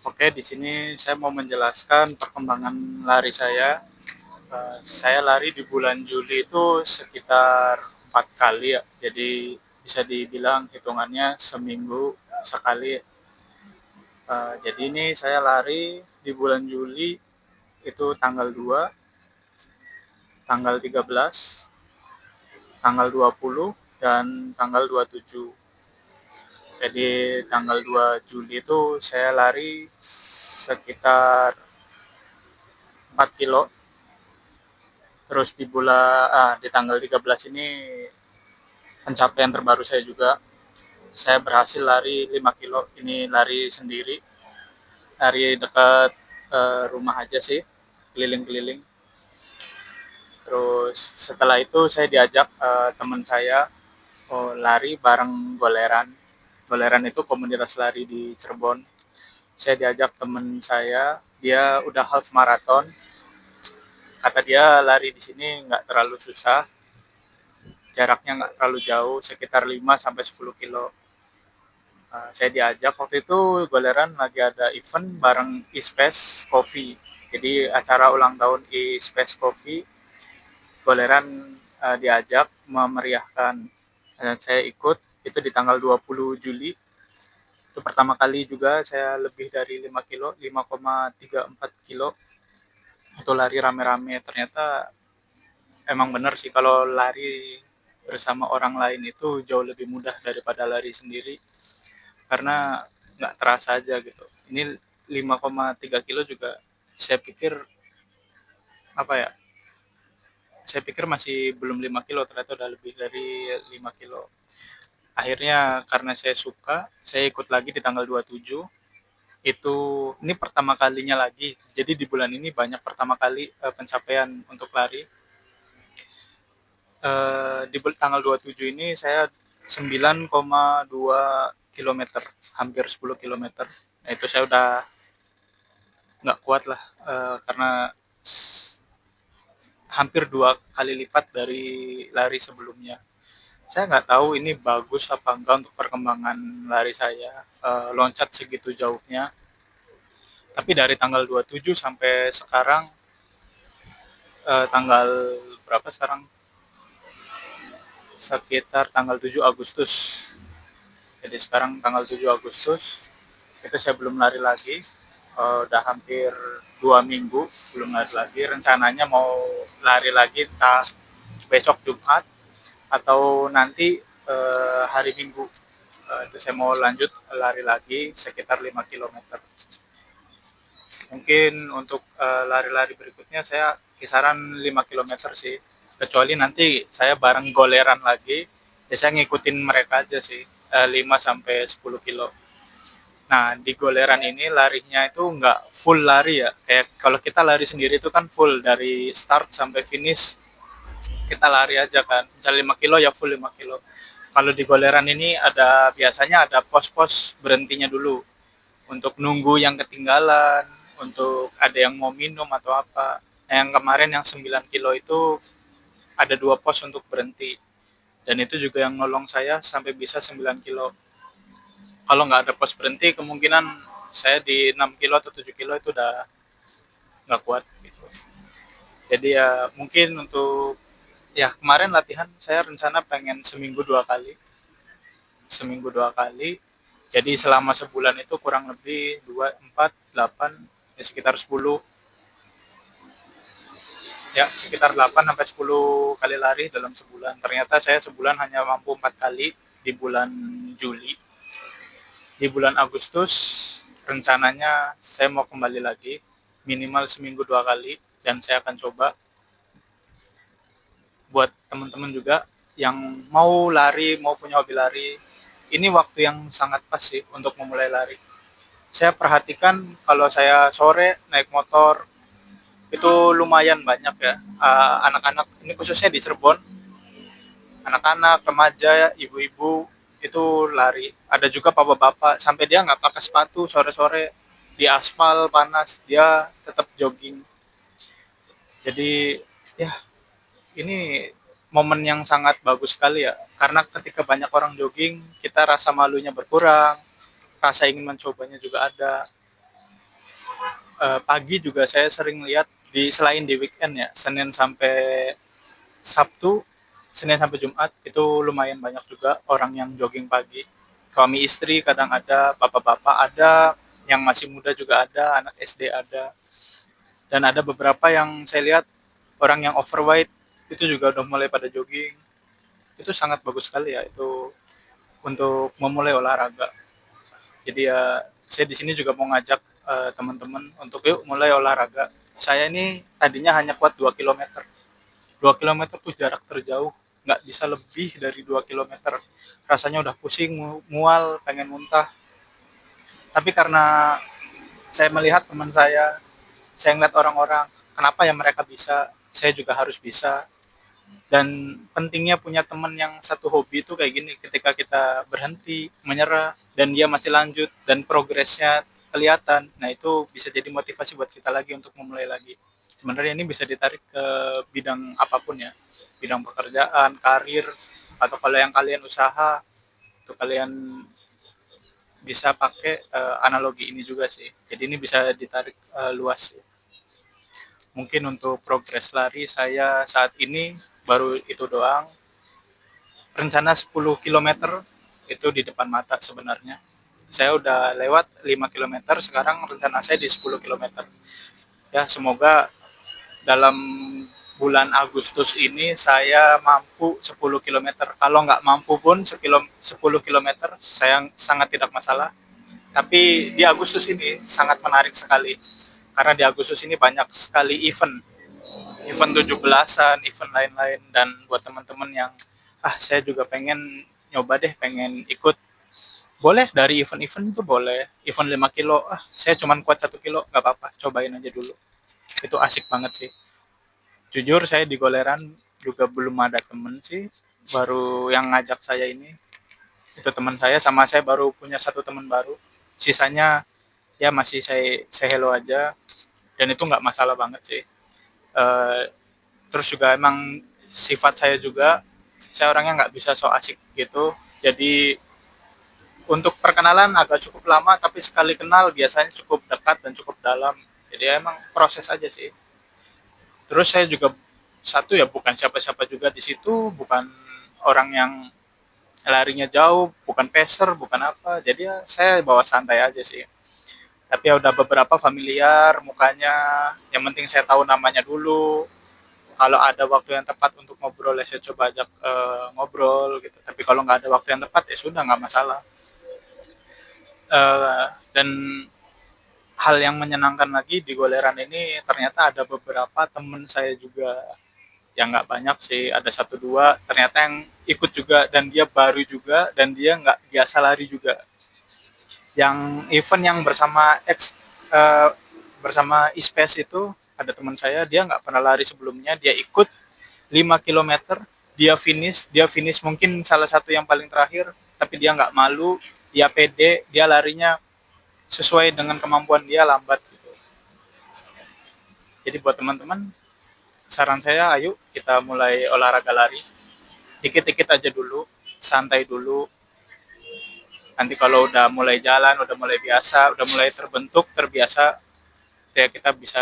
Oke, di sini saya mau menjelaskan perkembangan lari saya. Saya lari di bulan Juli itu sekitar 4 kali ya. Jadi bisa dibilang hitungannya seminggu sekali. Jadi ini saya lari di bulan Juli itu tanggal 2, tanggal 13, tanggal 20, dan tanggal 27. Jadi tanggal 2 Juli itu saya lari sekitar 4 kilo. Terus di tanggal 13 ini pencapaian terbaru saya juga. Saya berhasil lari 5 kilo. Ini lari sendiri, lari dekat rumah aja sih, keliling-keliling. Terus setelah itu saya diajak teman saya lari bareng Goleran. Goleran itu komunitas lari di Cirebon. Saya diajak teman saya, dia udah half marathon. Kata dia lari di sini nggak terlalu susah, jaraknya nggak terlalu jauh, sekitar 5 sampai 10 kilo. Saya diajak waktu itu Goleran lagi ada event bareng Ispace Coffee. Jadi acara ulang tahun Ispace Coffee, Goleran diajak memeriahkan. Saya ikut itu di tanggal 20 Juli. Itu pertama kali juga saya lebih dari 5 kilo, 5,34 kilo. Itu lari rame-rame. Ternyata emang benar sih kalau lari bersama orang lain itu jauh lebih mudah daripada lari sendiri, karena nggak terasa aja gitu. Ini 5,3 kilo juga saya pikir apa ya, saya pikir masih belum 5 kilo, ternyata udah lebih dari 5 kilo. Akhirnya karena saya suka, saya ikut lagi di tanggal 27. Itu ini pertama kalinya lagi, jadi di bulan ini banyak pertama kali pencapaian untuk lari. Di tanggal 27 ini saya 9,2 kilometer, hampir 10 kilometer. Nah, itu saya udah nggak kuat lah, karena hampir 2 kali lipat dari lari sebelumnya. Saya nggak tahu ini bagus apa enggak untuk perkembangan lari saya, loncat segitu jauhnya. Tapi dari tanggal 27 sampai sekarang, tanggal berapa sekarang? Sekitar tanggal 7 Agustus. Jadi sekarang tanggal 7 Agustus, itu saya belum lari lagi. Udah hampir 2 minggu belum lari lagi. Rencananya mau lari lagi entah besok Jumat atau nanti hari Minggu. Itu saya mau lanjut lari lagi sekitar 5 kilometer. Mungkin untuk lari-lari berikutnya saya kisaran 5 kilometer sih. Kecuali nanti saya bareng Goleran lagi, ya saya ngikutin mereka aja sih, 5 sampai 10 kilo. Nah, di Goleran ini larinya itu nggak full lari ya. Kayak kalau kita lari sendiri itu kan full dari start sampai finish. Kita lari aja kan. Misalnya 5 kilo ya full 5 kilo. Kalau di Goleran ini biasanya ada pos-pos berhentinya dulu untuk nunggu yang ketinggalan, untuk ada yang mau minum atau apa. Nah, yang kemarin yang 9 kilo itu ada 2 pos untuk berhenti. Dan itu juga yang nolong saya sampai bisa 9 kilo. Kalau nggak ada pos berhenti, kemungkinan saya di 6 kilo atau 7 kilo itu udah nggak kuat gitu. Jadi ya mungkin untuk, ya kemarin latihan saya rencana pengen seminggu 2 kali. Jadi selama sebulan itu kurang lebih 2, 4, 8, ya sekitar 10, ya sekitar 8 sampai 10 kali lari dalam sebulan. Ternyata saya sebulan hanya mampu 4 kali di bulan Juli. Di bulan Agustus rencananya saya mau kembali lagi, minimal seminggu 2 kali, dan saya akan coba. Buat teman-teman juga yang mau lari, mau punya hobi lari, ini waktu yang sangat pas sih untuk memulai lari. Saya perhatikan kalau saya sore naik motor itu lumayan banyak ya, anak-anak ini khususnya di Cirebon, anak-anak, remaja, ibu-ibu itu lari. Ada juga bapak-bapak sampai dia nggak pakai sepatu, sore-sore di aspal panas dia tetap jogging. Jadi ya ini momen yang sangat bagus sekali ya, karena ketika banyak orang jogging kita rasa malunya berkurang, rasa ingin mencobanya juga ada. Pagi juga saya sering lihat selain di weekend ya, Sabtu, Senin sampai Jumat itu lumayan banyak juga orang yang jogging pagi. Suami istri kadang ada, bapak-bapak ada, yang masih muda juga ada, anak SD ada. Dan ada beberapa yang saya lihat orang yang overweight itu juga udah mulai pada jogging. Itu sangat bagus sekali ya itu untuk memulai olahraga. Jadi ya saya di sini juga mau ngajak teman-teman untuk yuk mulai olahraga. Saya ini tadinya hanya kuat 2 kilometer. 2 kilometer tuh jarak terjauh, nggak bisa lebih dari 2 kilometer. Rasanya udah pusing, mual, pengen muntah. Tapi karena saya melihat teman saya ngeliat orang-orang, kenapa ya mereka bisa, saya juga harus bisa. Dan pentingnya punya teman yang satu hobi itu kayak gini, ketika kita berhenti, menyerah, dan dia masih lanjut, dan progresnya kelihatan, nah itu bisa jadi motivasi buat kita lagi untuk memulai lagi. Sebenarnya ini bisa ditarik ke bidang apapun ya, bidang pekerjaan, karir, atau kalau yang kalian usaha, itu kalian bisa pakai analogi ini juga sih. Jadi ini bisa ditarik luas sih. Mungkin untuk progres lari saya saat ini baru itu doang. Rencana 10 kilometer itu di depan mata sebenarnya. Saya udah lewat 5 kilometer, sekarang rencana saya di 10 kilometer. Ya, semoga dalam bulan Agustus ini saya mampu 10 kilometer. Kalau nggak mampu pun 10 kilometer saya sangat tidak masalah. Tapi di Agustus ini sangat menarik sekali. Karena di Agustus ini banyak sekali event 17-an, event lain-lain, dan buat teman-teman yang saya juga pengen nyoba deh, pengen ikut, boleh dari event-event itu, boleh event 5 kilo, saya cuman kuat 1 kilo, nggak apa-apa, cobain aja dulu, itu asik banget sih. Jujur saya di Goleran juga belum ada temen sih, baru yang ngajak saya ini itu teman saya, sama saya baru punya satu teman baru, sisanya ya masih saya hello aja, dan itu nggak masalah banget sih. Eh, Terus juga emang sifat saya juga, saya orangnya nggak bisa so asik gitu, jadi untuk perkenalan agak cukup lama, tapi sekali kenal biasanya cukup dekat dan cukup dalam. Jadi emang proses aja sih. Terus saya juga satu ya, bukan siapa-siapa juga di situ, bukan orang yang larinya jauh, bukan peser, bukan apa. Jadi ya saya bawa santai aja sih. Tapi ya udah beberapa familiar mukanya, yang penting saya tahu namanya dulu. Kalau ada waktu yang tepat untuk ngobrol ya saya coba ajak ngobrol gitu. Tapi kalau nggak ada waktu yang tepat ya sudah, nggak masalah. Dan hal yang menyenangkan lagi di Goleran ini, ternyata ada beberapa temen saya juga, yang nggak banyak sih, ada satu dua ternyata yang ikut juga, dan dia baru juga, dan dia nggak biasa lari juga. Yang event yang bersama ISPES itu, ada teman saya, dia nggak pernah lari sebelumnya, dia ikut 5 kilometer, dia finish mungkin salah satu yang paling terakhir, tapi dia nggak malu, dia pede, dia larinya sesuai dengan kemampuan dia, lambat gitu. Jadi buat teman-teman, saran saya ayo kita mulai olahraga lari. Dikit-dikit aja dulu, santai dulu. Nanti kalau udah mulai jalan, udah mulai biasa, udah mulai terbiasa, ya kita bisa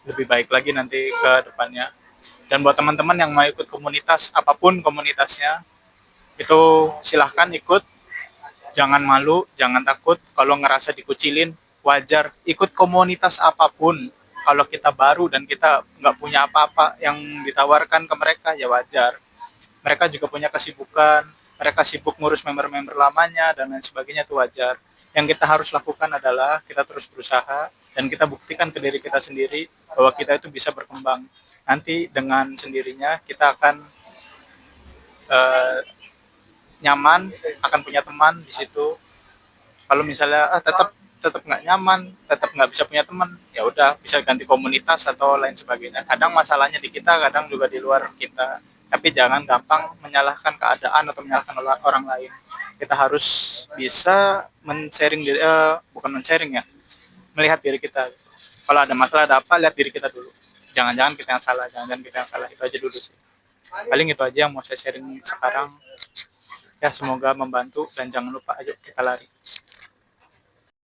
lebih baik lagi nanti ke depannya. Dan buat teman-teman yang mau ikut komunitas, apapun komunitasnya, itu silahkan ikut. Jangan malu, jangan takut. Kalau ngerasa dikucilin, wajar. Ikut komunitas apapun. Kalau kita baru dan kita nggak punya apa-apa yang ditawarkan ke mereka, ya wajar. Mereka juga punya kesibukan, mereka sibuk ngurus member-member lamanya, dan lain sebagainya, itu wajar. Yang kita harus lakukan adalah kita terus berusaha, dan kita buktikan ke diri kita sendiri bahwa kita itu bisa berkembang. Nanti dengan sendirinya kita akan eh, nyaman, akan punya teman di situ. Kalau misalnya tetap tetap nggak nyaman, tetap nggak bisa punya teman, ya udah bisa ganti komunitas atau lain sebagainya. Kadang masalahnya di kita, kadang juga di luar kita. Tapi jangan gampang menyalahkan keadaan atau menyalahkan orang lain. Kita harus bisa men-sharing diri, bukan men-sharing ya, melihat diri kita. Kalau ada masalah, ada apa, lihat diri kita dulu. Jangan-jangan kita yang salah, jangan-jangan kita yang salah, itu aja dulu sih. Paling itu aja yang mau saya sharing sekarang. Ya semoga membantu, dan jangan lupa ayo kita lari.